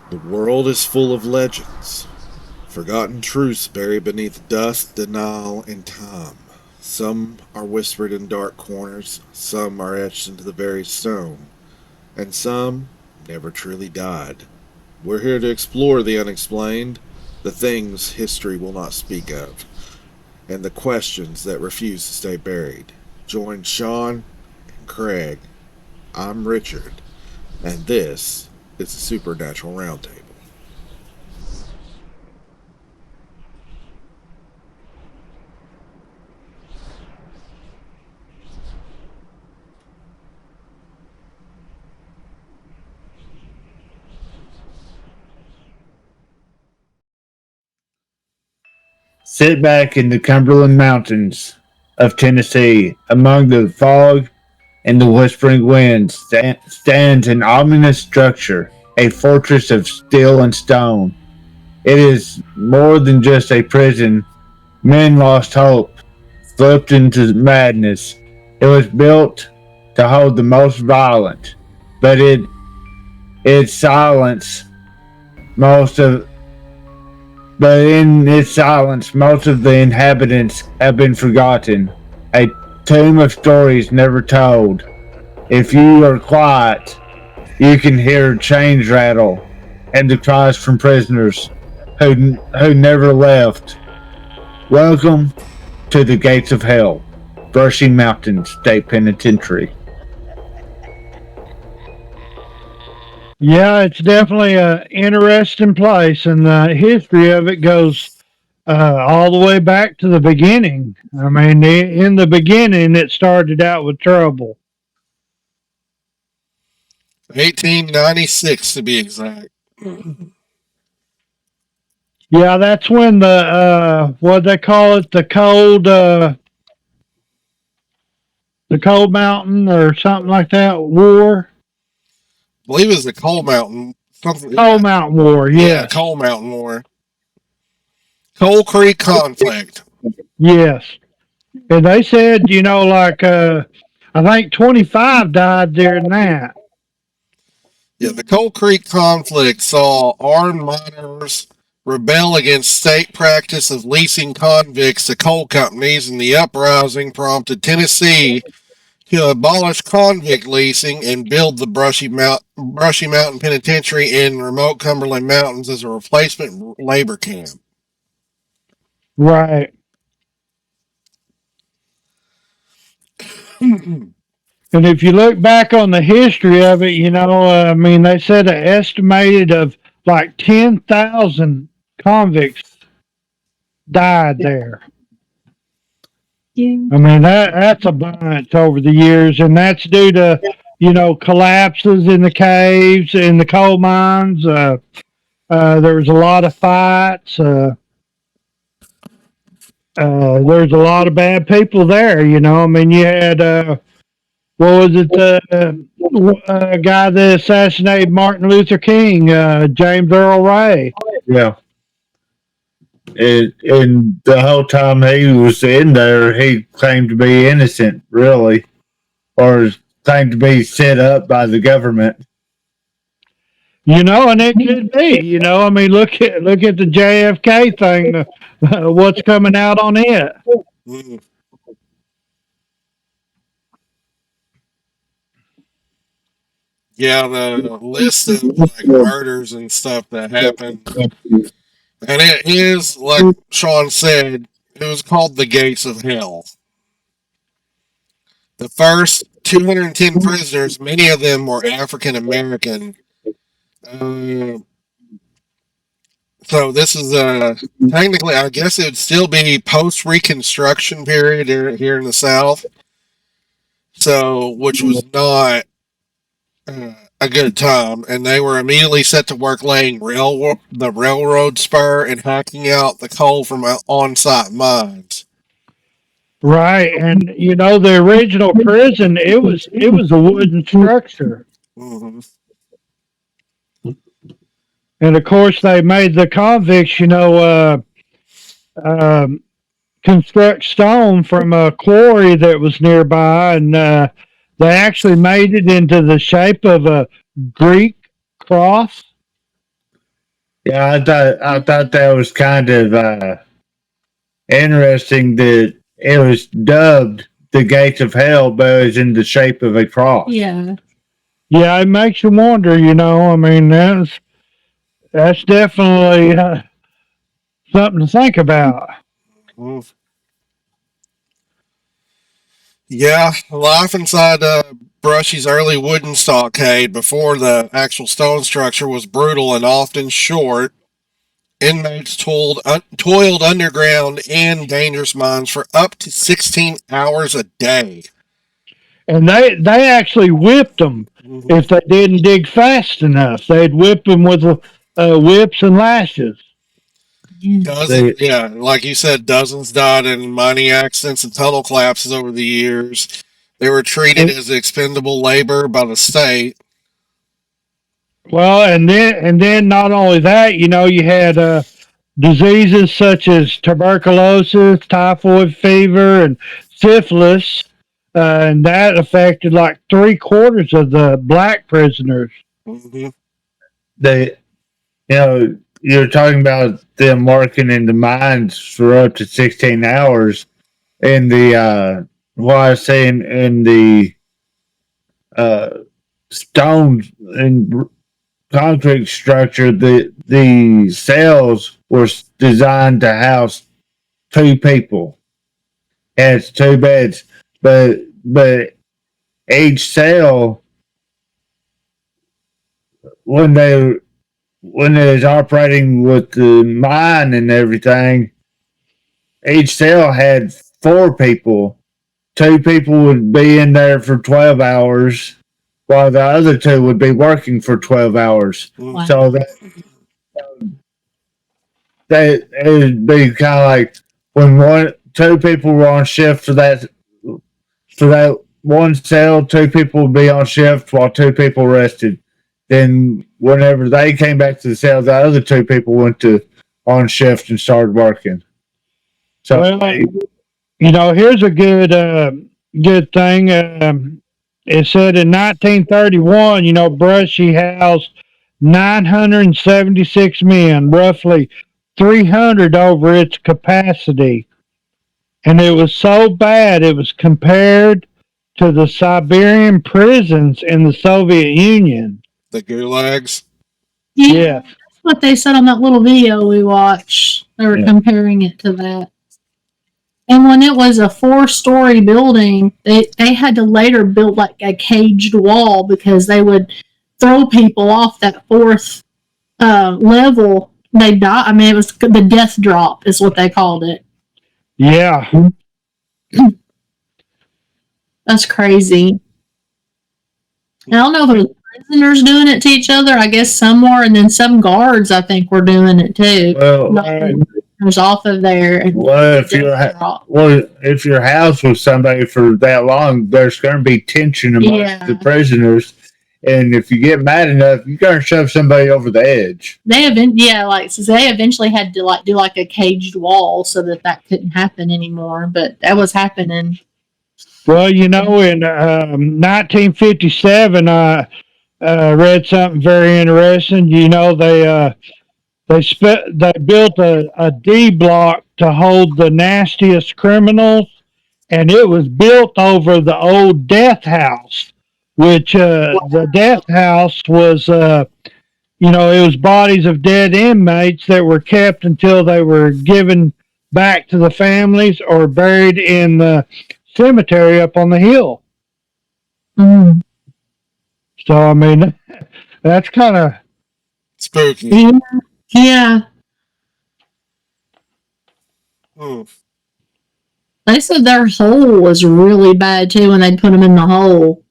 The world is full of legends, forgotten truths buried beneath dust, denial, and time. Some are whispered in dark corners, some are etched into the very stone, and some never truly died. We're here to explore the unexplained, the things history will not speak of, and the questions that refuse to stay buried. Join Sean and Craig. I'm Richard, and this is the Supernatural Roundtable. Sit back in the Cumberland Mountains of Tennessee, among the fog and the whispering winds, stands an ominous structure, a fortress of steel and stone. It is more than just a prison. Men lost hope, slipped into madness. It was built to hold the most violent, but its silence most of but in its silence, most of the inhabitants have been forgotten. A tomb of stories never told. If you are quiet, you can hear chains rattle and the cries from prisoners who never left. Welcome to the gates of hell, Brushy Mountain State Penitentiary. Yeah, it's definitely a interesting place, and the history of it goes all the way back to the beginning. I mean, in the beginning, it started out with trouble. 1896 to be exact. Yeah, that's when the what they call it, the cold mountain or something like that war. I believe it was the Coal Mountain. Something, Cold Mountain War. yeah, Yes, Coal Mountain War. Coal Creek conflict. yes. And they said, like I think 25 died during that. Yeah, the Coal Creek conflict saw armed miners rebel against state practice of leasing convicts to coal companies, and the uprising prompted Tennessee to abolish convict leasing and build the Brushy Mountain Penitentiary in remote Cumberland Mountains as a replacement labor camp. Right. And if you look back on the history of it, I mean, they said an estimated of like 10,000 convicts died there. I mean, that's a bunch over the years, and that's due to, collapses in the caves, in the coal mines. There was a lot of fights. There's a lot of bad people there, I mean, you had, what was it, the guy that assassinated Martin Luther King, James Earl Ray. Yeah. And the whole time he was in there, he claimed to be innocent, really, or claimed to be set up by the government. And it could be, I mean, look at the JFK thing, what's coming out on it. Mm. Yeah, the list of like murders and stuff that happened, and it is like Sean said, it was called the Gates of Hell. The first 210 prisoners, many of them were African American. Uh, so this is technically, I guess it would still be post Reconstruction period here in the South. So, which was not a good time, and they were immediately set to work laying the railroad spur and hacking out the coal from on-site mines. Right, and the original prison, it was a wooden structure, Mm-hmm. and of course they made the convicts, um, construct stone from a quarry that was nearby, and they actually made it into the shape of a Greek cross. Yeah, I thought that was kind of interesting that it was dubbed the gates of hell, but it was in the shape of a cross. Yeah. Yeah, it makes you wonder. I mean, that's definitely something to think about. Mm. Yeah, life inside Brushy's early wooden stockade before the actual stone structure was brutal and often short. Inmates toiled underground in dangerous mines for up to 16 hours a day. And they actually whipped them Mhm. if they didn't dig fast enough. They'd whip them with whips and lashes. They, Yeah, like you said, dozens died in mining accidents and tunnel collapses over the years. They were treated And, as expendable labor by the state. well, and then not only that, you had diseases such as tuberculosis, typhoid fever, and syphilis, and that affected like 3/4 of the black prisoners. Hmm. they, you're talking about them working in the mines for up to 16 hours in the, what I was saying, in the uh, stone and concrete structure. The cells were designed to house two people. It has two beds, but each cell, when they when it was operating with the mine and everything, each cell had four people. Two people would be in there for 12 hours, while the other two would be working for 12 hours. Wow. So that it would be kind of like when two people were on shift for that one cell, two people would be on shift while two people rested. Then whenever they came back to the cell, the other two people went to on shift and started working. So Well, here's a good thing. It said in 1931, Brushy housed 976 men, roughly 300 over its capacity, and it was so bad it was compared to the Siberian prisons in the Soviet Union. The gulags. Yeah. That's what they said on that little video we watched. They were comparing it to that. And when it was a 4-story building, they had to later build like a caged wall because they would throw people off that fourth level. They die. I mean, it was the death drop is what they called it. Yeah. That's crazy. I don't know if it was prisoners doing it to each other. I guess some were, and then some guards, I think, were doing it too. well, Prisoners off of there. if your house was somebody for that long, there's going to be tension amongst the prisoners, and if you get mad enough, you're going to shove somebody over the edge. They eventually had to do like a caged wall so that couldn't happen anymore. But that was happening. Well, in 1957, I read something very interesting. They built a D block to hold the nastiest criminals, and it was built over the old death house, which the death house was, it was bodies of dead inmates that were kept until they were given back to the families or buried in the cemetery up on the hill. Mm. So, I mean, that's kind of spooky. Yeah. Hmm. They said their hole was really bad too when they'd put them in the hole.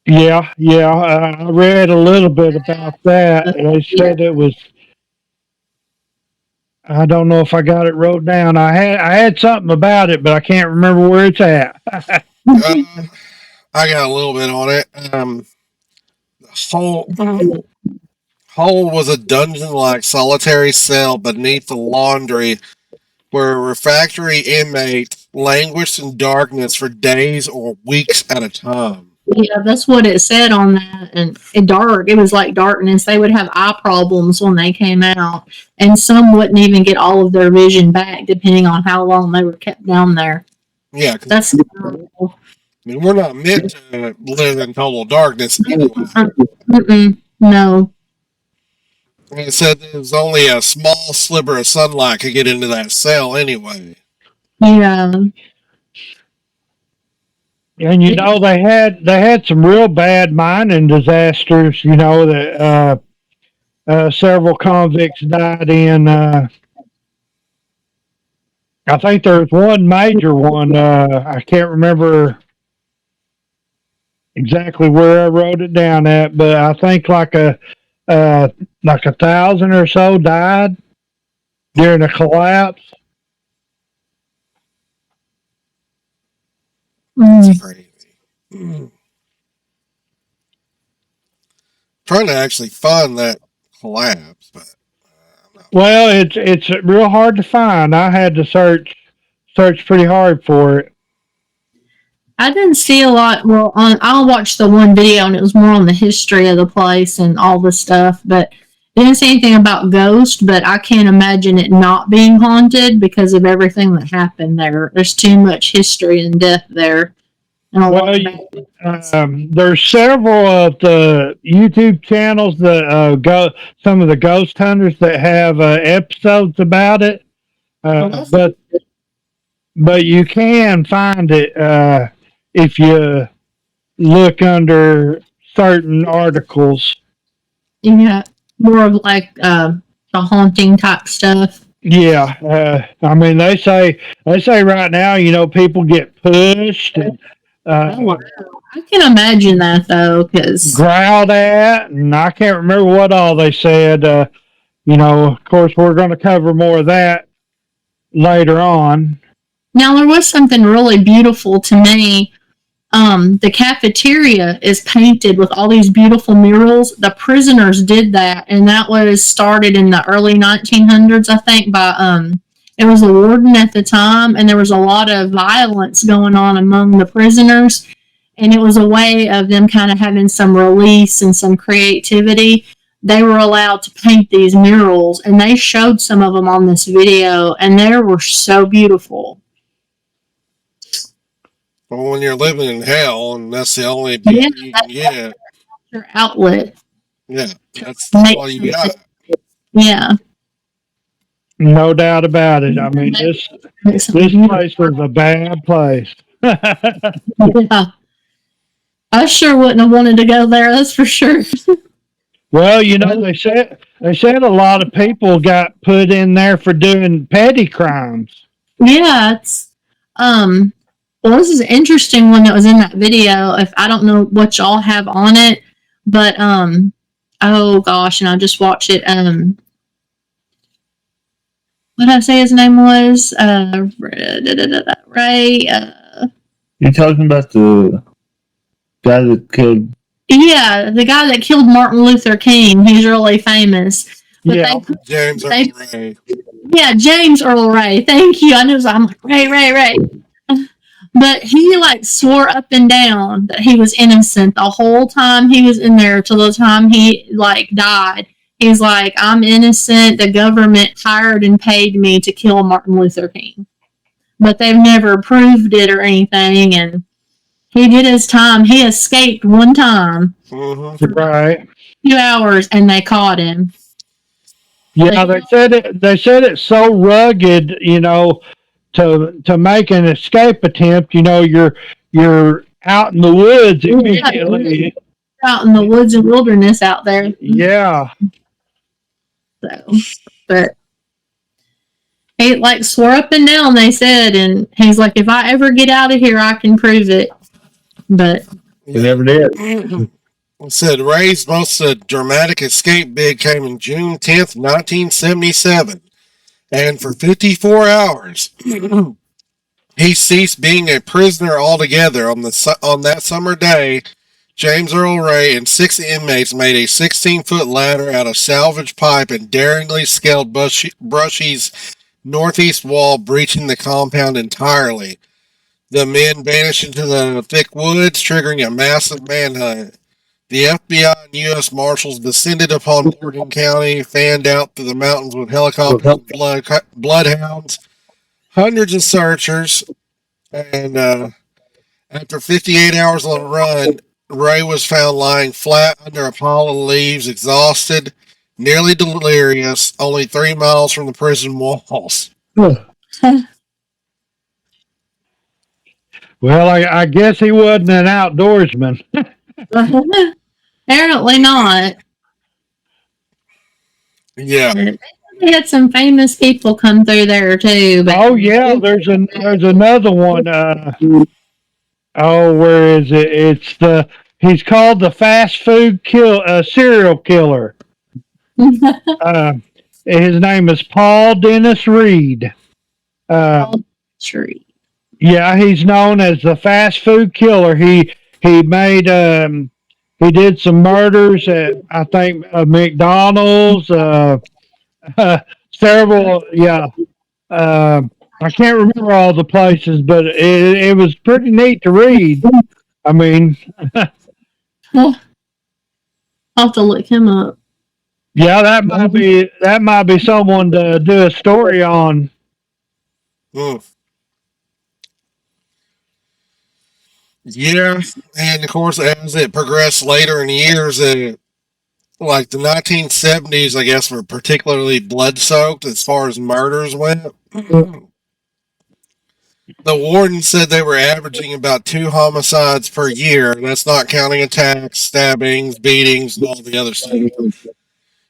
Yeah. I read a little bit about that. They said it was. I don't know if I got it wrote down. I had something about it, but I can't remember where it's at. I got a little bit on it. Hole was a dungeon-like solitary cell beneath the laundry where a refractory inmate languished in darkness for days or weeks at a time. Yeah, that's what it said on that. And dark. It was like darkness. They would have eye problems when they came out, and some wouldn't even get all of their vision back, depending on how long they were kept down there. Yeah, 'cause, That's I mean, we're not meant to live in total darkness anyway. no. And it said there was only a small sliver of sunlight could get into that cell anyway. Yeah. And they had some real bad mining disasters. That several convicts died in. I think there was one major one. I can't remember exactly where I wrote it down at, but I think like a 1,000 or so died during a collapse. That's crazy. Trying to actually find that collapse, but Well, it's real hard to find. I had to search pretty hard for it. I didn't see a lot. Well, I watched the one video, and it was more on the history of the place and all the stuff. But I didn't see anything about ghosts. But I can't imagine it not being haunted because of everything that happened there. There's too much history and death there. And There's several of the YouTube channels that go some of the ghost hunters that have episodes about it. But you can find it if you look under certain articles. Yeah, more of like the haunting type stuff. Yeah, I mean they say right now, people get pushed and Wow. I can imagine that though, because growled at, and I can't remember what all they said. Of course, we're going to cover more of that later on. now there was something really beautiful to me. The cafeteria is painted with all these beautiful murals. The prisoners did that, and that was started in the early 1900s, I think, by it was a warden at the time, and there was a lot of violence going on among the prisoners, and it was a way of them kind of having some release and some creativity. They were allowed to paint these murals, and they showed some of them on this video, and they were so beautiful. well, when you're living in hell and that's the only beauty you can get, Your outlet. yeah, that's all you got. Yeah. No doubt about it. I mean, this place was a bad place. Yeah. I sure wouldn't have wanted to go there, that's for sure. Well, they said a lot of people got put in there for doing petty crimes. Yeah, it's well, this is an interesting one that was in that video. If I don't know what y'all have on it, but oh gosh, and I just watched it. What did I say his name was? Ray. You're talking about the guy that killed. Yeah, the guy that killed Martin Luther King. He's really famous. But Yeah, James Earl Ray. Yeah, James Earl Ray. Thank you. I knew. I'm like Ray. But he swore up and down that he was innocent the whole time he was in there till the time he died. He's like, I'm innocent. The government hired and paid me to kill Martin Luther King. But they've never proved it or anything. And he did his time. He escaped one time. Mm-hmm. right. 2 hours, and they caught him. Yeah, they said it's so rugged, to make an escape attempt, you're out in the woods immediately. Out in the woods and wilderness out there. Yeah. So, but he swore up and down, they said, and he's like, if I ever get out of here, I can prove it. But He never did. It said Ray's most dramatic escape bid came in June 10th, 1977. And for 54 hours, he ceased being a prisoner altogether. On that summer day, James Earl Ray and 6 inmates made a 16-foot ladder out of salvage pipe and daringly scaled Brushy's northeast wall, breaching the compound entirely. The men vanished into the thick woods, triggering a massive manhunt. The FBI and U.S. Marshals descended upon Morgan County, fanned out through the mountains with helicopters and bloodhounds, hundreds of searchers, and after 58 hours on the run, Ray was found lying flat under a pile of leaves, exhausted, nearly delirious, only 3 miles from the prison walls. Well, I guess he wasn't an outdoorsman. Apparently not. Yeah. They had some famous people come through there too. But Oh yeah, there's another one. Where is it? He's called the fast food serial killer. His name is Paul Dennis Reed. Tree. Yeah, he's known as the fast food killer. He made he did some murders at, I think, McDonald's. Several. Yeah. I can't remember all the places, but it was pretty neat to read. I mean, I'll have to look him up. yeah, that might be someone to do a story on. Yeah, and of course, as it progressed later in the years, like the 1970s, I guess, were particularly blood-soaked as far as murders went. The warden said they were averaging about 2 homicides per year. That's not counting attacks, stabbings, beatings, and all the other stuff.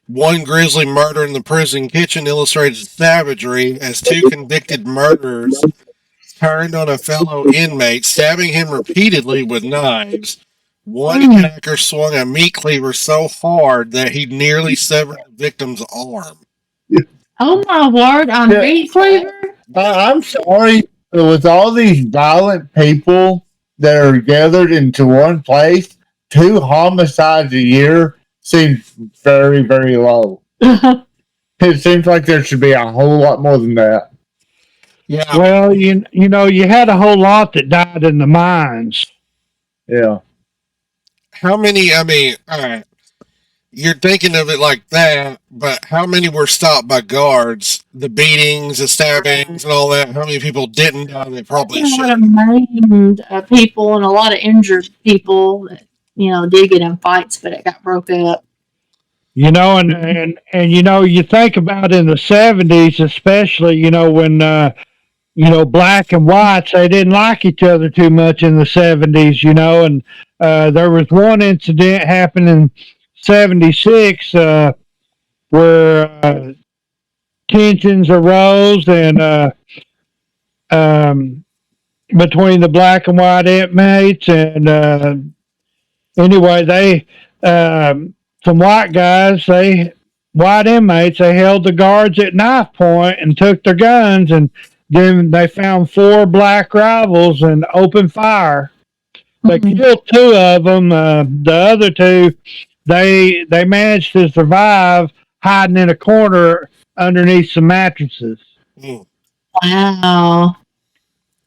One grisly murder in the prison kitchen illustrated savagery as 2 convicted murderers turned on a fellow inmate, stabbing him repeatedly with knives. One attacker swung a meat cleaver so hard that he nearly severed the victim's arm. Oh my word, on meat cleaver? I'm sorry, but with all these violent people that are gathered into one place, 2 homicides a year seems very, very low. It seems like there should be a whole lot more than that. Yeah. Well, you know, you had a whole lot that died in the mines. Yeah. How many, I mean, all right, you're thinking of it like that, but how many were stopped by guards? The beatings, the stabbings, and all that. How many people didn't die? They probably A lot should. of maimed people and a lot of injured people that, did get in fights, but it got broke up. You know, and you know, you think about in the 70s, especially, when black and whites, they didn't like each other too much in the 70s, and there was one incident happened in 76 where tensions arose and between the black and white inmates, and anyway, they some white guys, white inmates, they held the guards at knife point and took their guns, and then they found 4 black rivals and opened fire. They killed 2 of them. The other 2, they managed to survive hiding in a corner underneath some mattresses. Wow.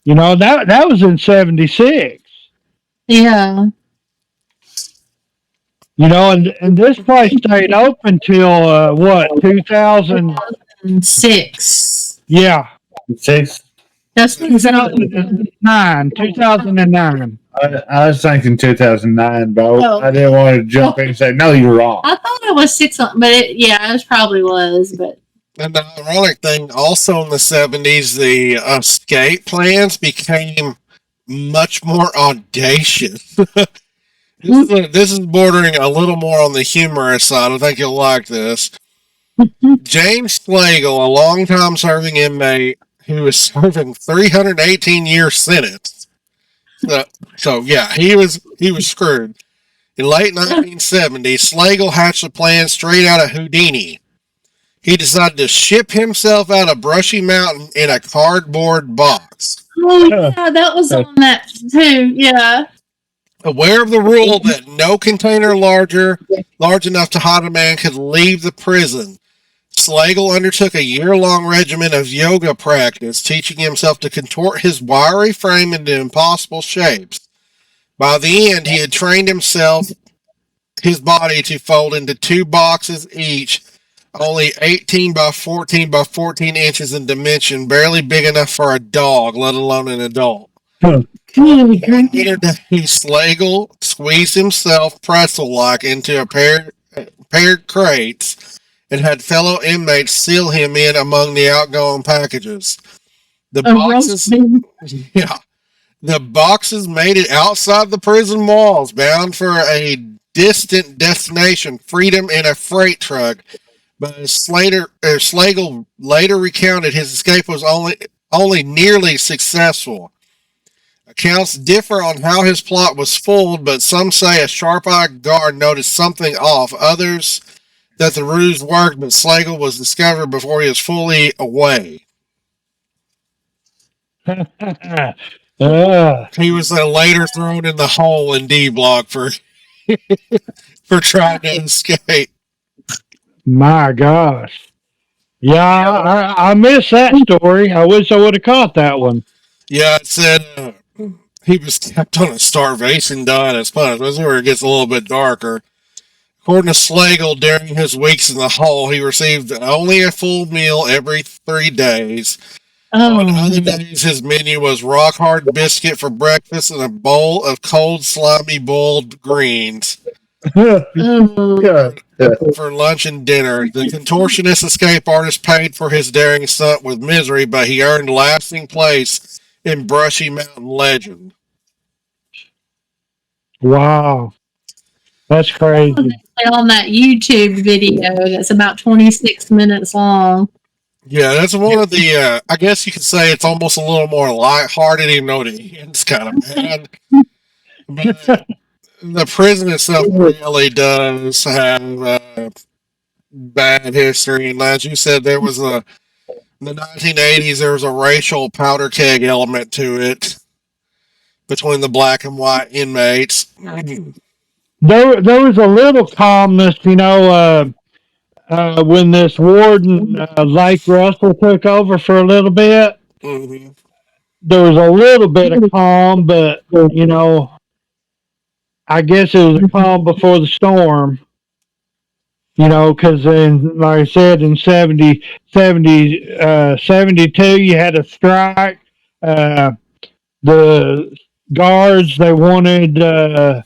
That was in 76. Yeah. And this place stayed open till what, 2006. Yeah. 6. That's 2009. 2009. I was thinking 2009, but I didn't want to jump in and say, no, you're wrong. I thought it was 6, but it probably was. But And the ironic thing, also in the 70s, the escape plans became much more audacious. This is bordering a little more on the humorous side. I think you'll like this. James Slagle, a long-time serving inmate who was serving 318-year sentence. So yeah, he was screwed. In late 1970, Slagle hatched a plan straight out of Houdini. He decided to ship himself out of Brushy Mountain in a cardboard box. oh yeah, that was on that too. Yeah. Aware of the rule that no container large enough to hide a man could leave the prison, Slagle undertook a year-long regimen of yoga practice, teaching himself to contort his wiry frame into impossible shapes. By the end, he had trained his body to fold into 2 boxes each, only 18 by 14 by 14 inches in dimension, barely big enough for a dog, let alone an adult. Later day, Slagle squeezed himself pretzel-like into a paired crates and had fellow inmates seal him in among the outgoing packages. The boxes made it outside the prison walls, bound for a distant destination, freedom in a freight truck. But as Slagle later recounted, his escape was only nearly successful. Accounts differ on how his plot was fooled, but some say a sharp-eyed guard noticed something off. Others that the ruse worked, but Slagle was discovered before he was fully away. He was later thrown in the hole in D Block for trying to escape. My gosh. Yeah, I missed that story. I wish I would have caught that one. Yeah, it said he was kept on a starvation diet as punishment. This is where it gets a little bit darker. According to Slagle, during his weeks in the hole, he received only a full meal every 3 days. On other days, his menu was rock-hard biscuit for breakfast and a bowl of cold, slimy boiled greens for lunch and dinner. The contortionist escape artist paid for his daring stunt with misery, but he earned lasting place in Brushy Mountain legend. Wow. That's crazy. On that YouTube video that's about 26 minutes long. Yeah, that's one of the, I guess you could say it's almost a little more lighthearted, even though the end's kind of bad. But the prison itself really does have bad history. And as you said, there was in the 1980s, there was a racial powder keg element to it between the black and white inmates. There was a little calmness, when this warden, Lake Russell, took over for a little bit. Mm-hmm. There was a little bit of calm, but, I guess it was a calm before the storm. Because like I said, in 72, you had a strike. The guards, they wanted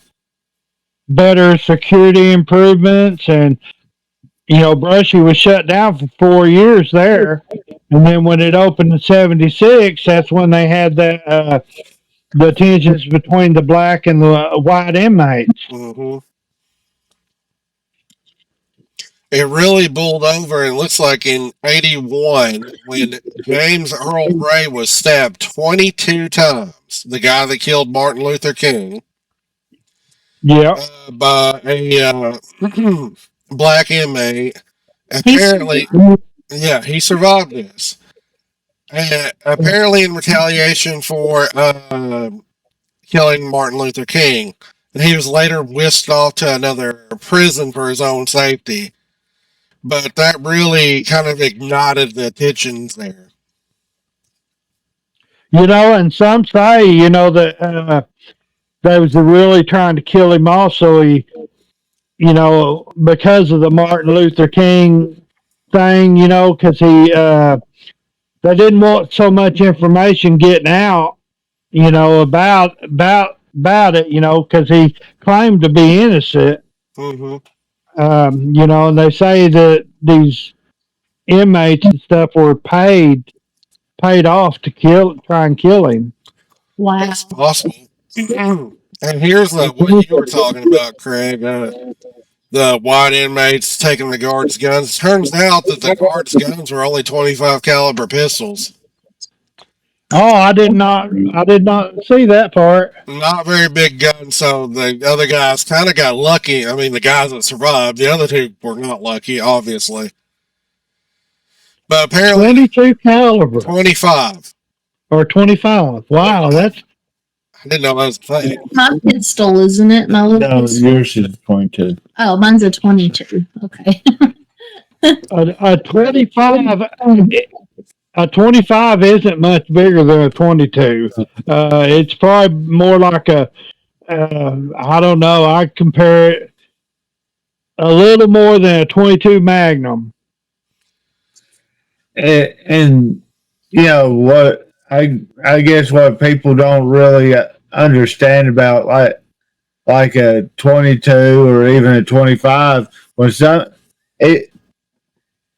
better security improvements, and Brushy was shut down for 4 years there, and then when it opened in 76, that's when they had the tensions between the black and the white inmates. Mm-hmm. It really bowled over, and looks like in 81, when James Earl Ray was stabbed 22 times, the guy that killed Martin Luther King, by a black inmate. Apparently, he survived this. And apparently in retaliation for killing Martin Luther King. And he was later whisked off to another prison for his own safety. But that really kind of ignited the tensions there. And some say, that they was really trying to kill him also. He, because of the Martin Luther King thing, because they didn't want so much information getting out, about it, because he claimed to be innocent. Mm-hmm. And they say that these inmates and stuff were paid off to try and kill him. Wow. That's possible. And here's what you were talking about, Craig. The white inmates taking the guards' guns. It turns out that the guards' guns were only 25 caliber pistols. Oh, I did not see that part. Not very big guns, so the other guys kind of got lucky. I mean, the guys that survived, the other two were not lucky, obviously. But apparently, 22 caliber, 25 or 25. Wow, that's. I didn't know that was a thing. My pistol, isn't it? My little No, pistol. yours is 22. Oh, mine's a 22. Okay. A 25, a 25 isn't much bigger than a 22. It's probably more like I don't know. I compare it a little more than a 22 Magnum. And you know what I guess what people don't really understand about like a 22 or even a 25 was it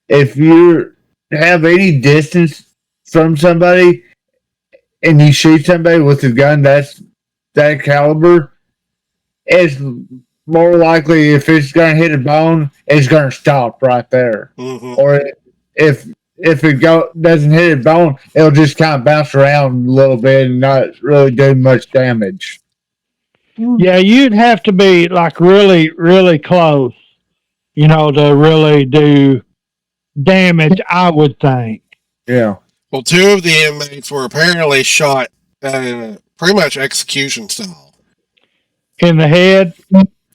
if you have any distance from somebody and you shoot somebody with a gun that caliber, it's more likely if it's going to hit a bone, it's going to stop right there. Mm-hmm. Or if doesn't hit a bone, it'll just kind of bounce around a little bit and not really do much damage. Yeah, you'd have to be like really, really close, to really do damage, I would think. Yeah. Well, two of the inmates were apparently shot pretty much execution style. In the head?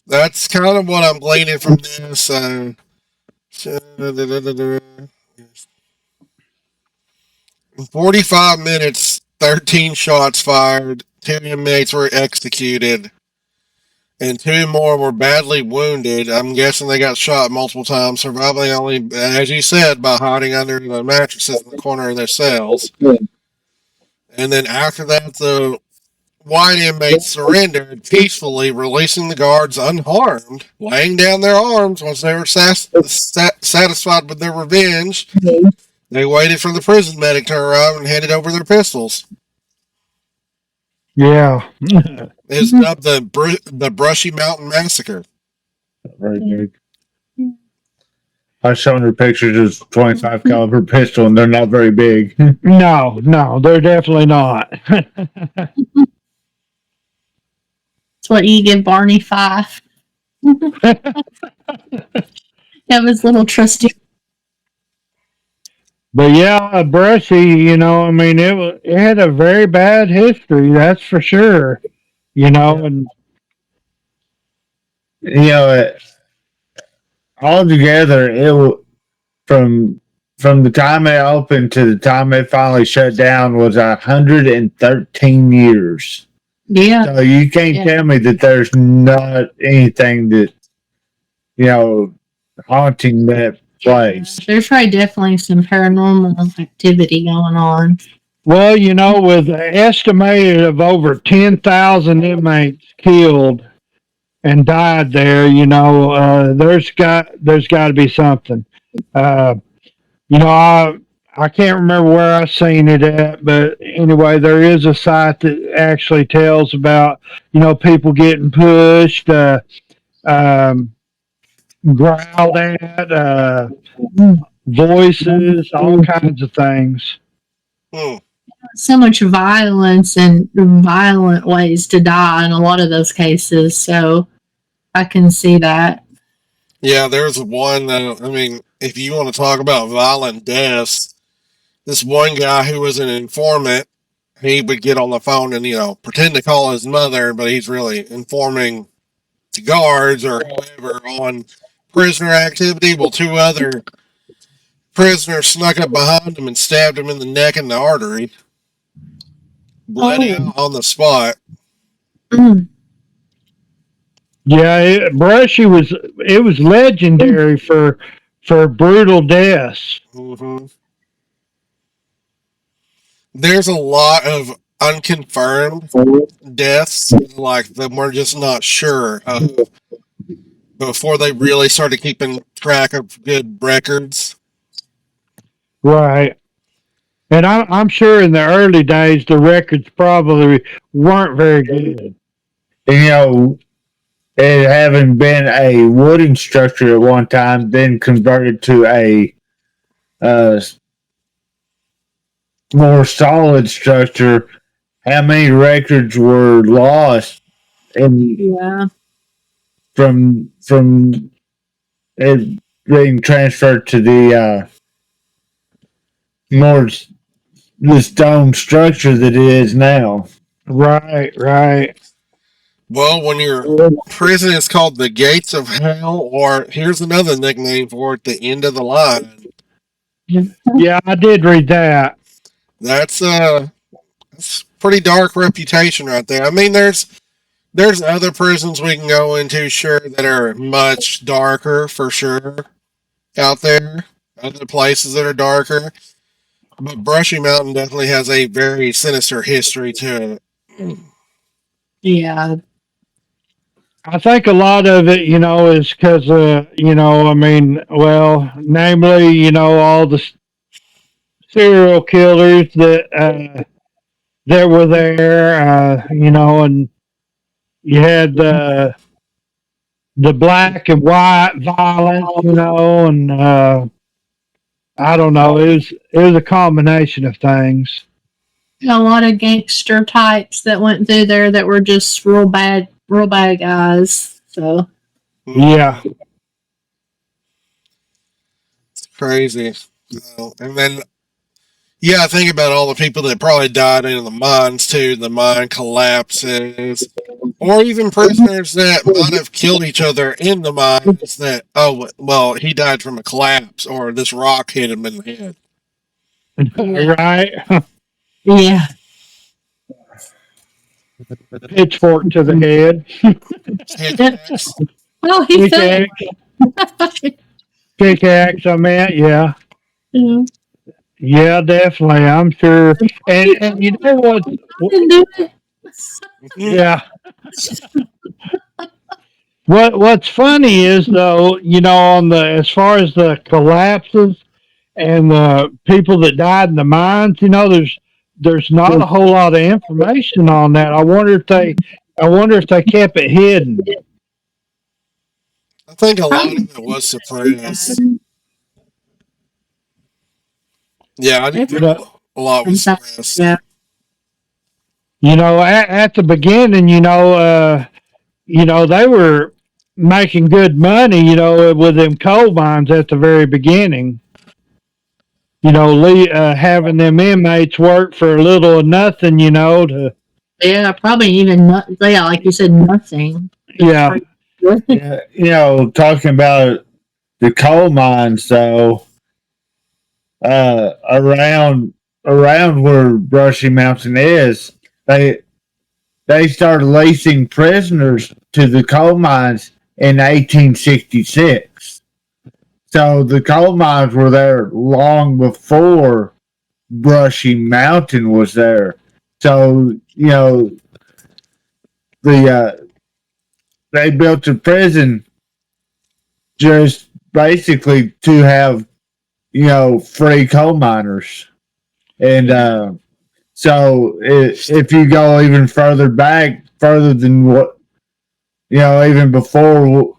That's kind of what I'm gleaning from this. 45 minutes, 13 shots fired, 2 inmates were executed, and 2 more were badly wounded. I'm guessing they got shot multiple times, surviving only, as you said, by hiding under the mattresses in the corner of their cells. And then after that, the white inmates surrendered peacefully, releasing the guards unharmed, laying down their arms once they were satisfied with their revenge. They waited for the prison medic to arrive and handed over their pistols. Yeah. It's dubbed the Brushy Mountain Massacre. Very good. I was showing her pictures of 25 caliber pistol, and they're not very big. No, they're definitely not. That's what you give Barney Fife. That was little trusty. But yeah, Brushy, it had a very bad history, that's for sure. And Altogether, from the time it opened to the time it finally shut down was 113 years. Yeah. So you can't tell me that there's not anything that haunting that place. There's probably definitely some paranormal activity going on. well, with an estimated of over 10,000 inmates killed and died there, there's got to be something. I can't remember where I seen it at, but anyway, there is a site that actually tells about people getting pushed, growled at, voices, all kinds of things. So much violence and violent ways to die in a lot of those cases, so I can see that. Yeah, there's one that, if you want to talk about violent deaths, this one guy who was an informant, he would get on the phone and, pretend to call his mother, but he's really informing the guards or whoever on prisoner activity. Well, 2 other prisoners snuck up behind him and stabbed him in the neck and the artery. Bled out on the spot. Yeah, Brushy was legendary for brutal deaths. Mm-hmm. There's a lot of unconfirmed deaths, like that we're just not sure of before they really started keeping track of good records. Right. And I'm sure in the early days the records probably weren't very good. It having been a wooden structure at one time, then converted to a more solid structure. How many records were lost from it being transferred to the more the stone structure that it is now? Right. Well, when your prison is called the Gates of Hell, or here's another nickname for it, the End of the Line. Yeah, I did read that. That's pretty dark reputation right there. I mean, there's other prisons we can go into, sure, that are much darker for sure out there. Other places that are darker, but Brushy Mountain definitely has a very sinister history to it. Yeah. I think a lot of it, is because, I mean, well, namely, all the serial killers that were there, and you had the black and white violence, and I don't know, it was a combination of things. A lot of gangster types that went through there that were just real bad guys. So Yeah. It's crazy. And then, yeah, think about all the people that probably died in the mines too. The mine collapses, or even prisoners that might have killed each other in the mines. That, oh well, he died from a collapse, or this rock hit him in the head. Right? yeah. Pitchfork to the head. Pickaxe. Oh, he fell. Pickaxe, I meant, yeah. Mhm. Yeah, definitely. I'm sure. And you know what? I can do it. Yeah. What's funny is though, on the as far as the collapses and the people that died in the mines, there's not a whole lot of information on that. I wonder if they kept it hidden. I think a lot of it was suppressed. Yeah, I think a lot was suppressed. Yeah. At the beginning, they were making good money, with them coal mines at the very beginning. Having them inmates work for a little or nothing, Yeah, probably even not. Yeah, like you said, nothing. yeah. Talking about the coal mines, though, around where Brushy Mountain is, they started leasing prisoners to the coal mines in 1866. So the coal mines were there long before Brushy Mountain was there. So they built a prison just basically to have free coal miners, and so if you go even further back, further than what even before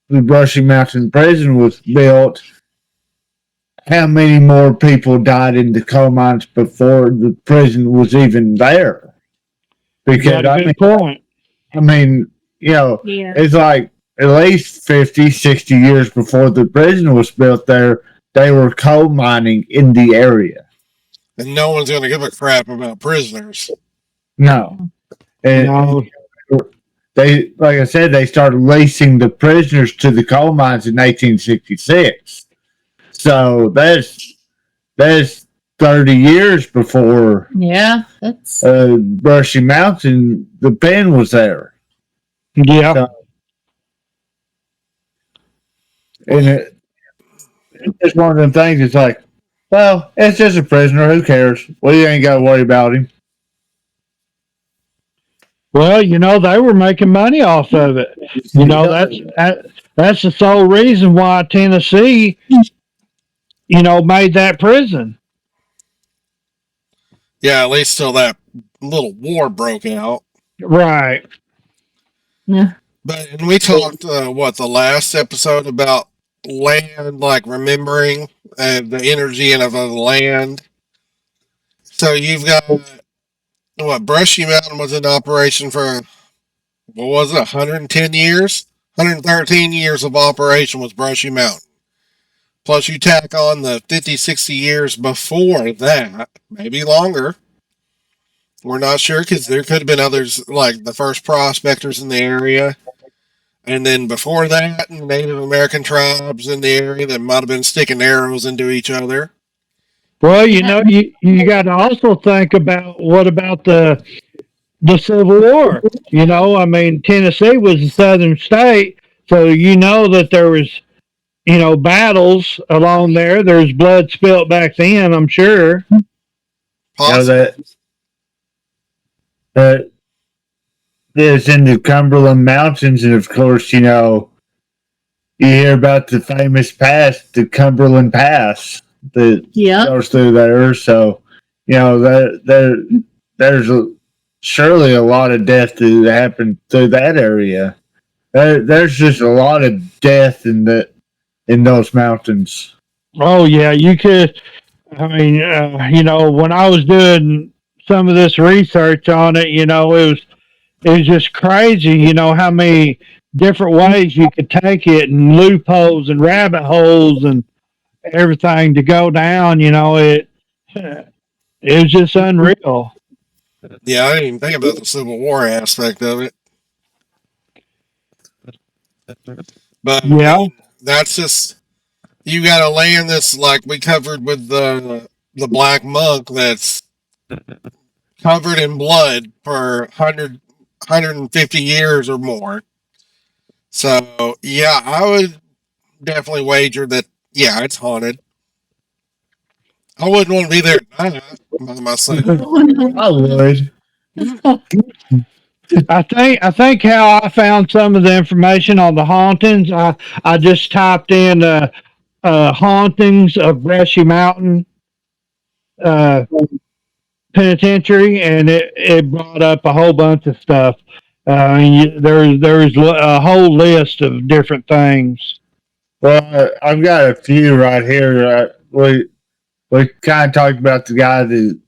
the Brushy Mountain Prison was built, how many more people died in the coal mines before the prison was even there? Because point. I mean, it's like at least 50, 60 years before the prison was built there, they were coal mining in the area. And no one's going to give a crap about prisoners. No. And they, like I said, they started leasing the prisoners to the coal mines in 1866. So that's 30 years before. Yeah, that's Brushy Mountain. The pen was there. Yeah. So, and it's one of them things. It's like, well, it's just a prisoner. Who cares? Well, you ain't got to worry about him. Well, they were making money off of it. That's the sole reason why Tennessee, made that prison. Yeah, at least till that little war broke out. Right. yeah. But and we talked the last episode about land, like remembering the energy of the land. So you've got Brushy Mountain was in operation for what was it, 110 years, 113 years of operation was Brushy Mountain. Plus you tack on the 50, 60 years before that, maybe longer, We're not sure because there could have been others, like the first prospectors in the area. And then before that, Native American tribes in the area that might have been sticking arrows into each other. Well, you got to also think about what about the Civil War. I mean, Tennessee was a southern state, so that there was battles along there. There's blood spilt back then, I'm sure. Possibly. That is in the Cumberland Mountains, and of course, you hear about the famous pass, the Cumberland Pass, that goes through there. So, there's surely a lot of death that happened through that area. There's just a lot of death in those mountains. Oh yeah, you could. I mean, when I was doing some of this research on it, it was just crazy. How many different ways you could take it, and loopholes and rabbit holes and everything to go down. It was just unreal. Yeah, I didn't even think about the Civil War aspect of it. But Yeah, that's just, you got a land that's like we covered with the Black Monk that's covered in blood for 150 years or more. So, yeah, I would definitely wager that, yeah, it's haunted. I wouldn't want to be there at night by myself. I would. I think how I found some of the information on the hauntings. I just typed in hauntings of Brushy Mountain Penitentiary, and it brought up a whole bunch of stuff. There's a whole list of different things. Well, I've got a few right here. We kind of talked about the guy that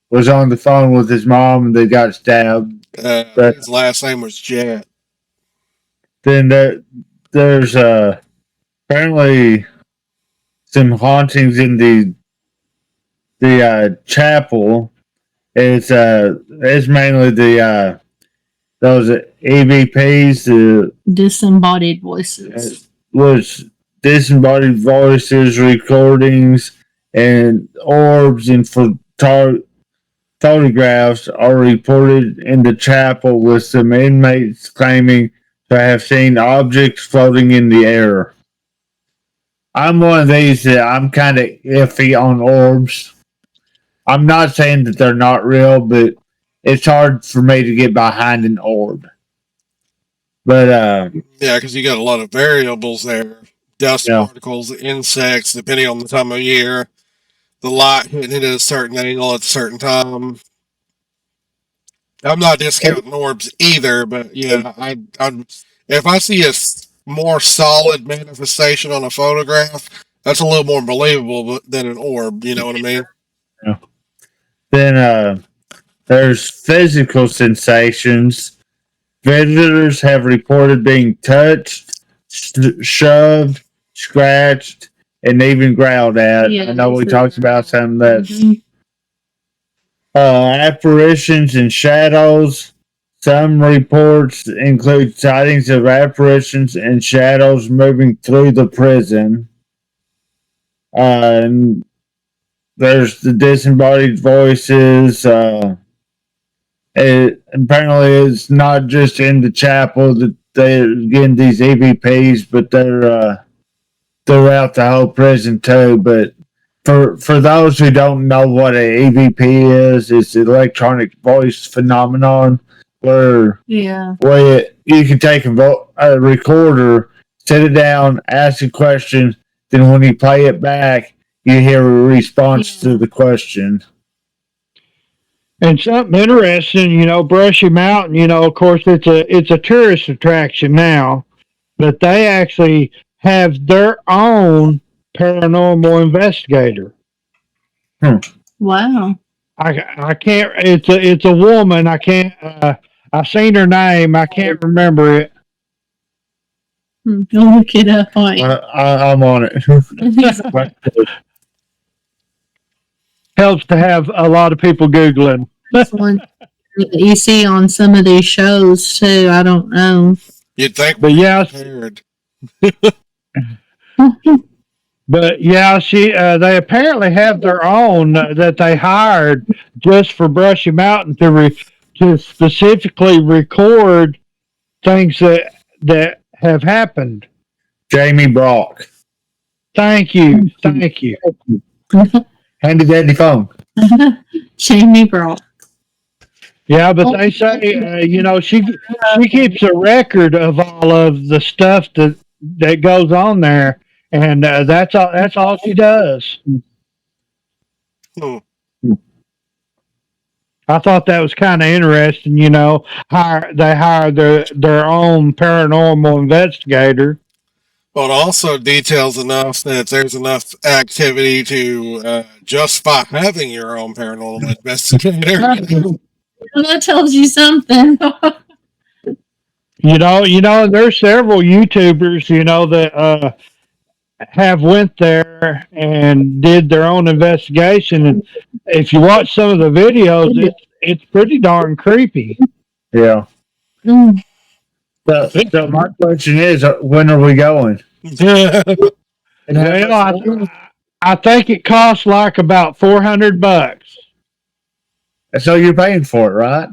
was on the phone with his mom and they got stabbed. His last name was Jet. Then there's apparently some hauntings in the chapel. It's mainly those EVPs, Disembodied voices. was disembodied voices, recordings, and orbs and photographs are reported in the chapel, with some inmates claiming to have seen objects floating in the air. I'm one of these that I'm kind of iffy on orbs. I'm not saying that they're not real, but it's hard for me to get behind an orb. But yeah, because you got a lot of variables there. Dust particles, insects, depending on the time of year. The light hitting it at a certain angle at a certain time. I'm not discounting orbs either, but yeah, I'm if I see a more solid manifestation on a photograph, that's a little more believable than an orb. You know what I mean? Yeah. Then there's physical sensations. Visitors have reported being touched, shoved, scratched, and even growled at. Yeah, I know we talked about some of that. Mm-hmm. Apparitions and shadows. Some reports include sightings of apparitions and shadows moving through the prison. And there's the disembodied voices. Apparently, it's not just in the chapel that they're getting these EVPs, but they're throughout the whole prison too. But for those who don't know what an EVP is, it's an electronic voice phenomenon where you can take a recorder, set it down, ask a question, then when you play it back, you hear a response to the question. And something interesting, Brushy Mountain, of course, it's a tourist attraction now, but they actually have their own paranormal investigator. Wow. I can't. It's a woman. I can't. I've seen her name. I can't remember it. Go look it up. I'm on it. Helps to have a lot of people Googling. Excellent. that you see on some of these shows too. I don't know. You'd think, But yeah, prepared. but yeah, they apparently have their own that they hired just for Brushy Mountain to specifically record things that have happened. Jamie Brock. Thank you. Handy dandy phone. Jamie Brock. Yeah, but they say she keeps a record of all of the stuff that goes on there, and that's all she does. Hmm. I thought that was kind of interesting. They hire their own paranormal investigator. Well, it also details enough that there's enough activity to justify having your own paranormal investigator. That tells you something. There's several YouTubers, that have went there and did their own investigation, and if you watch some of the videos, it's pretty darn creepy. Yeah. Mm. So my question is, when are we going? Well, I think it costs like about $400. So you're paying for it, right?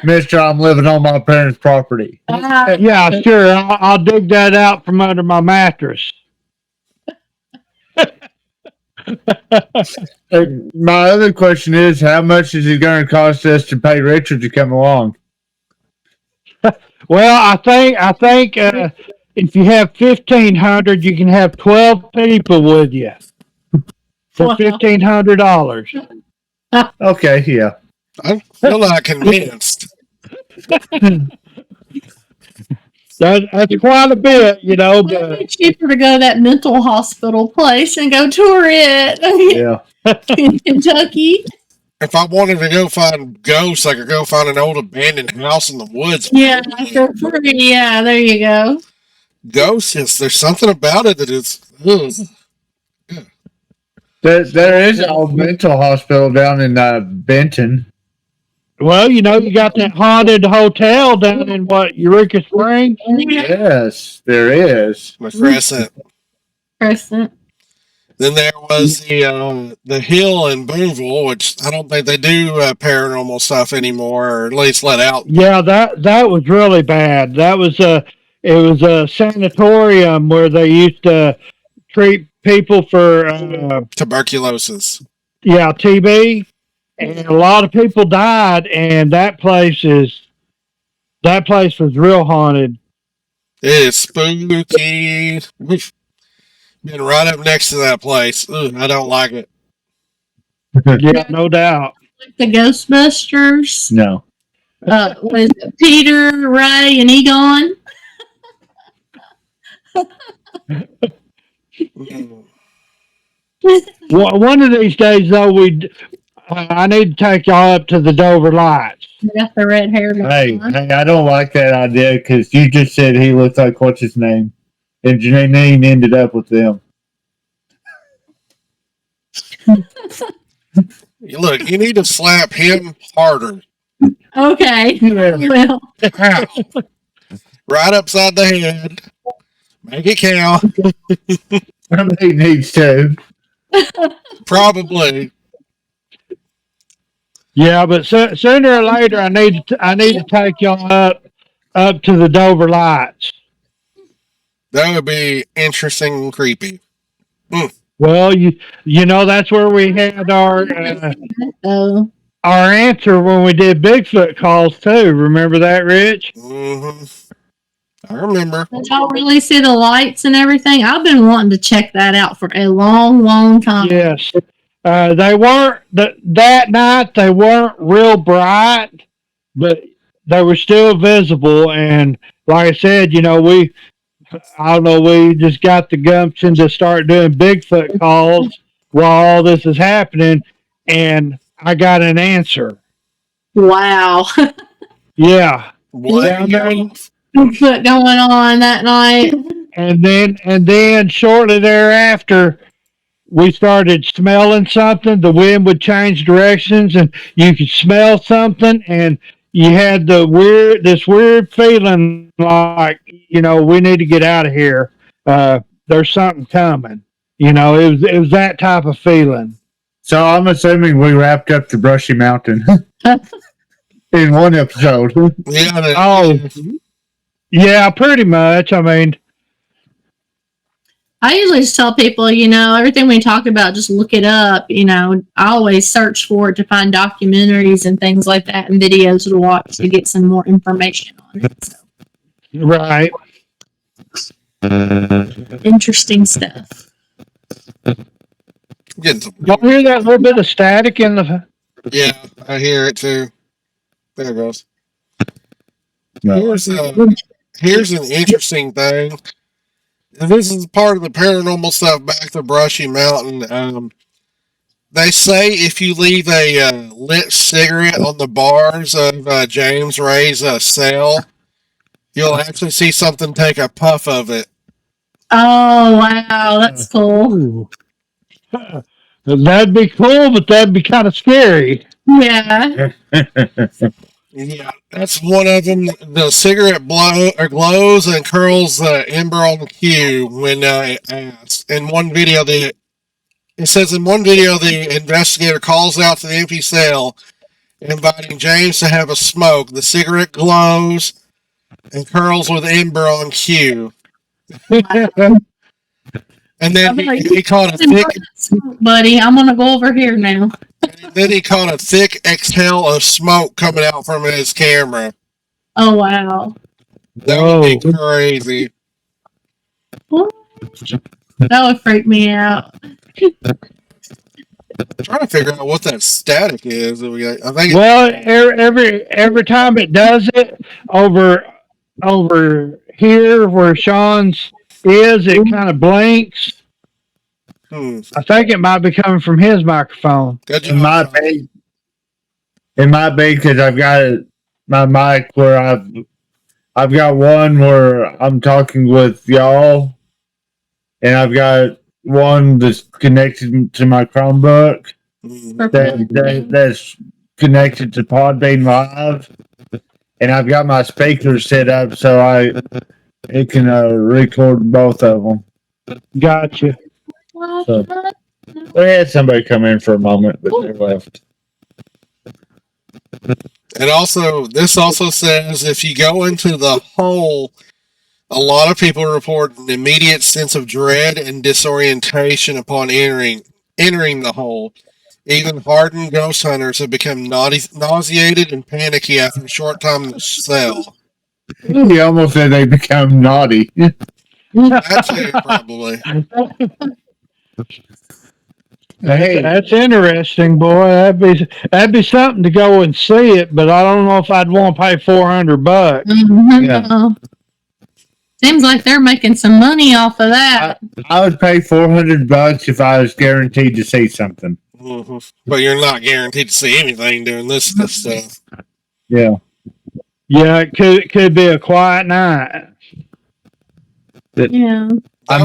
Mister, I'm living on my parents' property. Yeah, sure. I'll dig that out from under my mattress. My other question is, how much is it going to cost us to pay Richard to come along? Well, I think if you have 1,500, you can have 12 people with you for $1,500. Okay, yeah. I'm still not convinced. That's quite a bit, It'd but be cheaper to go to that mental hospital place and go tour it Yeah. in Kentucky. If I wanted to go find ghosts, I could go find an old abandoned house in the woods. Yeah, for free. Yeah, there you go. Ghosts, yes, there's something about it that is. Ugh. There is an old mental hospital down in Benton. well, you got that haunted hotel down in Eureka Springs? Yes, there is. My Crescent. Crescent. Then there was the Hill in Boonville, which I don't think they do paranormal stuff anymore, or at least let out. Yeah, that was really bad. It was a sanatorium where they used to treat people for Tuberculosis. TB, and a lot of people died. And that place was real haunted. It is spooky. We've been right up next to that place. Ugh, I don't like it. Yeah, no doubt. Like the Ghostbusters. No. What is it? Peter, Ray, and Egon. Mm. One of these days, though, I need to take y'all up to the Dover Lights. You got the red hair. Hey, I don't like that idea because you just said he looks like what's his name, and Janine ended up with them. Look, you need to slap him harder. Okay. Well, Right upside the head. Make it count. He needs to. Probably. Yeah, but sooner or later, I need to take y'all up to the Dover Lights. That would be interesting and creepy. Well, that's where we had our answer when we did Bigfoot calls too. Remember that, Rich? Mm-hmm. I remember. did y'all really see the lights and everything? I've been wanting to check that out for a long, long time. Yes. They weren't that night. They weren't real bright, but they were still visible. And like I said, we just got the gumption to start doing Bigfoot calls while all this is happening, and I got an answer. Wow. Yeah. What? Bigfoot going on that night. And then shortly thereafter, we started smelling something, the wind would change directions, and you could smell something, and you had this weird feeling like, we need to get out of here. There's something coming. It was that type of feeling. So I'm assuming we wrapped up the Brushy Mountain in one episode. Yeah. Oh, yeah, pretty much. I mean, I usually just tell people, everything we talk about, just look it up. I always search for it to find documentaries and things like that and videos to watch to get some more information on it. So. Right. Interesting stuff. Y'all hear that little bit of static in the... Yeah, I hear it too. There it goes. No. Here's an interesting thing. And this is part of the paranormal stuff back to Brushy Mountain. They say if you leave a lit cigarette on the bars of James Ray's cell, you'll actually see something take a puff of it. Oh, wow. That's cool. That'd be cool, but that'd be kind of scary. Yeah. Yeah, that's one of them. The cigarette glows and curls the ember on the cue when asked. In one video, it says in one video the investigator calls out to the empty cell, inviting James to have a smoke. The cigarette glows and curls with ember on cue. And then he caught a thick... Buddy, I'm going to go over here now. Then he caught a thick exhale of smoke coming out from his camera. Oh, wow. That would be crazy. What? That would freak me out. I'm trying to figure out what that static is. I think every time it does it over here where Sean's is, it kind of blinks. I think it might be coming from his microphone. It might be because I've got my mic where I've got one where I'm talking with y'all, and I've got one that's connected to my Chromebook that's connected to Podbean Live, and I've got my speakers set up so it can record both of them. Gotcha. So, we had somebody come in for a moment, but they left. And this also says if you go into the hole, a lot of people report an immediate sense of dread and disorientation upon entering the hole. Even hardened ghost hunters have become nauseated and panicky after a short time in the cell. He almost said they become naughty. That's it, probably. Hey, that's interesting, boy. That'd be something to go and see it, but I don't know if I'd want to pay $400. Mm-hmm. Yeah. Seems like they're making some money off of that. I would pay $400 if I was guaranteed to see something. Mm-hmm. But you're not guaranteed to see anything doing this stuff. Yeah. Yeah, it could be a quiet night. Yeah. I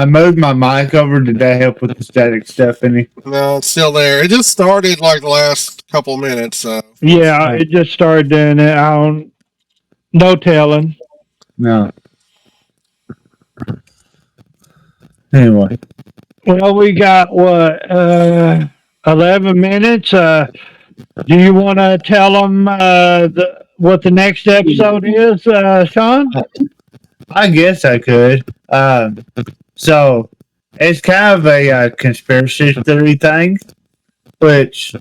moved my mic over. Did that help with the static stuff any? No, it's still there. It just started like the last couple minutes. So. Yeah, it just started doing it. No telling. No. Anyway. Well, we got 11 minutes. Do you want to tell them what the next episode is, Sean? I guess I could. So it's kind of a conspiracy theory thing, which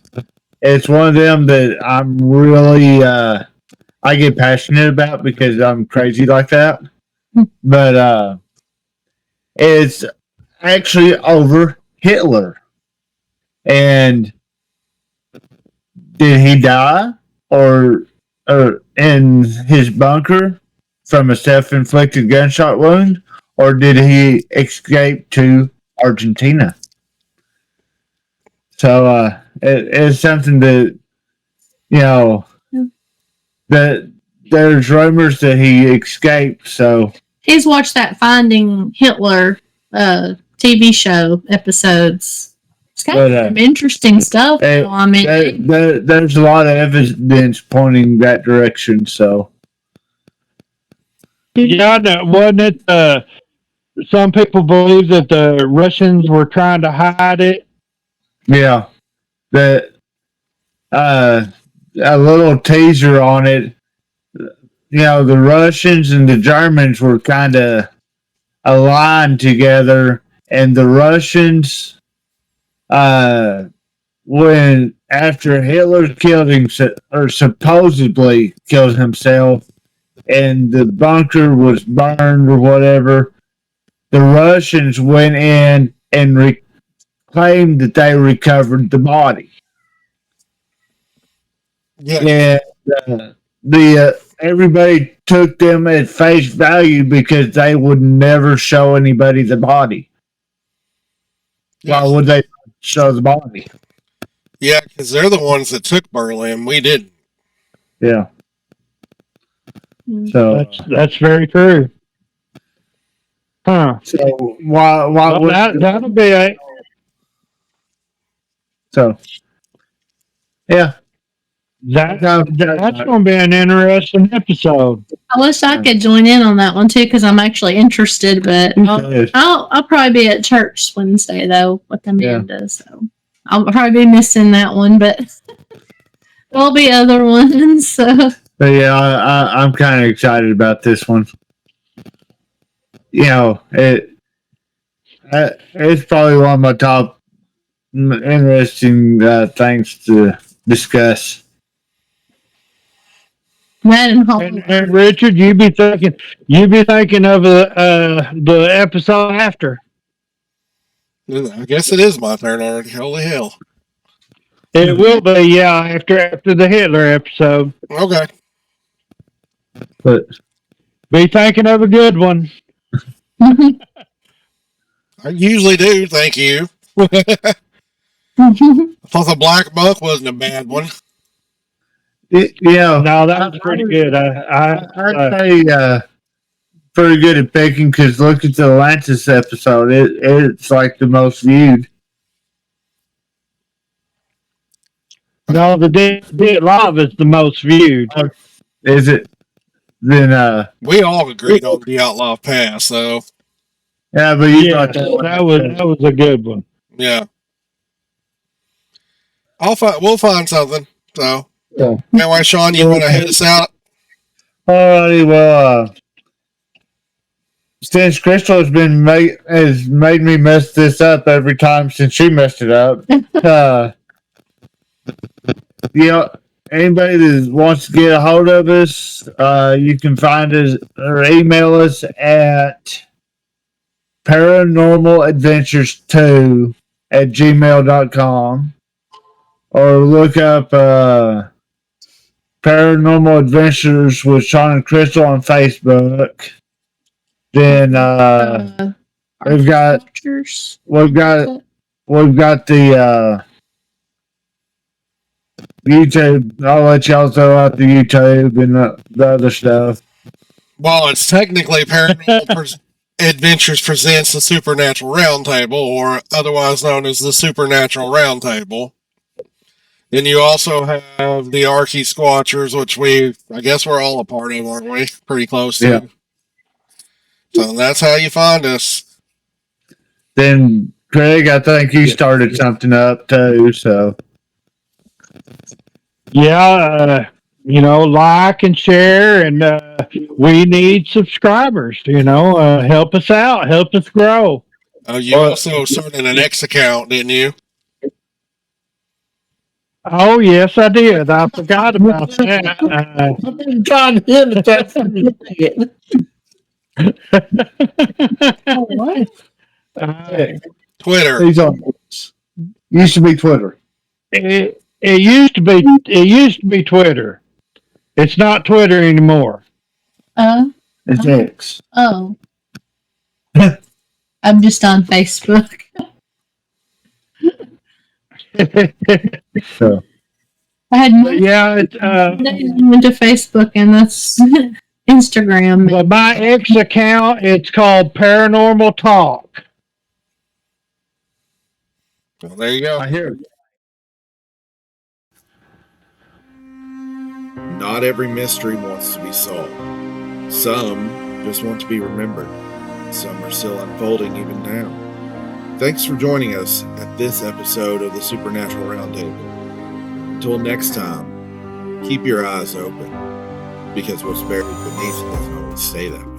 it's one of them that I'm really I get passionate about because I'm crazy like that. But it's actually over Hitler. And did he die or in his bunker from a self-inflicted gunshot wound, or did he escape to Argentina? So it's something that, that there's rumors that he escaped. So He's watched that Finding Hitler TV show episodes. It's kind of some interesting stuff. I mean, there's a lot of evidence pointing that direction. So, yeah, wasn't it? Some people believe that the Russians were trying to hide it. yeah, that a little teaser on it. You know, the Russians and the Germans were kind of aligned together, and the Russians, when after Hitler killed himself or supposedly killed himself, and the bunker was burned or whatever, the Russians went in and claimed that they recovered the body. Yeah. And everybody took them at face value because they would never show anybody the body. Yeah. Why would they show the body? Yeah, because they're the ones that took Berlin. We didn't. Yeah. So that's very true. Huh. So why well, that'll be it. So yeah. That's going to be an interesting episode. I wish I could join in on that one too, because I'm actually interested. But I'll probably be at church Wednesday though with Amanda, so I'll probably be missing that one. But there'll be other ones. So. But yeah, I'm kind of excited about this one. You know, it's probably one of my top interesting things to discuss. And Richard, you be thinking of the episode after. I guess it is my turn already. Holy hell! It will be, yeah, after the Hitler episode. Okay. But be thinking of a good one. I usually do. Thank you. I thought the Black Monk wasn't a bad one. Yeah, no, that was pretty good. I'd say pretty good at picking because look at the Atlantis episode. It's like the most viewed. No, the Dead Live is the most viewed. Is it? Then we all agreed on the Outlaw Pass, so yeah, but you thought that was a good one. Yeah, we'll find something. So. Yeah. Anyway, Sean, you want to head us out? Alrighty, well, since Crystal has made me mess this up every time since she messed it up. You know, anybody that wants to get a hold of us, you can find us or email us at paranormaladventures2@gmail.com or look up Paranormal Adventures with Sean and Crystal on Facebook. Then we've got the YouTube. I'll let y'all throw out the YouTube and the other stuff. Well, it's technically Paranormal Adventures presents the Supernatural Roundtable, or otherwise known as the Supernatural Roundtable. Then you also have the Archie Squatchers, which I guess we're all a part of, aren't we? Pretty close to. Yeah. So that's how you find us. Then, Craig, I think you started something up too, so. Yeah, like and share, and we need subscribers, help us out, help us grow. You also started an X account, didn't you? Oh, yes, I did. I forgot about that. I've been trying to hit that. What? Twitter. He's on. Used to be Twitter. It used to be Twitter. It's not Twitter anymore. It's X. Oh. I'm just on Facebook. So. I had went to Facebook, and that's Instagram. But my X account, it's called Paranormal Talk. Well, there you go. I hear it. Not every mystery wants to be solved. Some just want to be remembered. Some are still unfolding even now. Thanks for joining us at this episode of the Supernatural Roundtable. Until next time, keep your eyes open, because what's buried beneath doesn't always stay that way.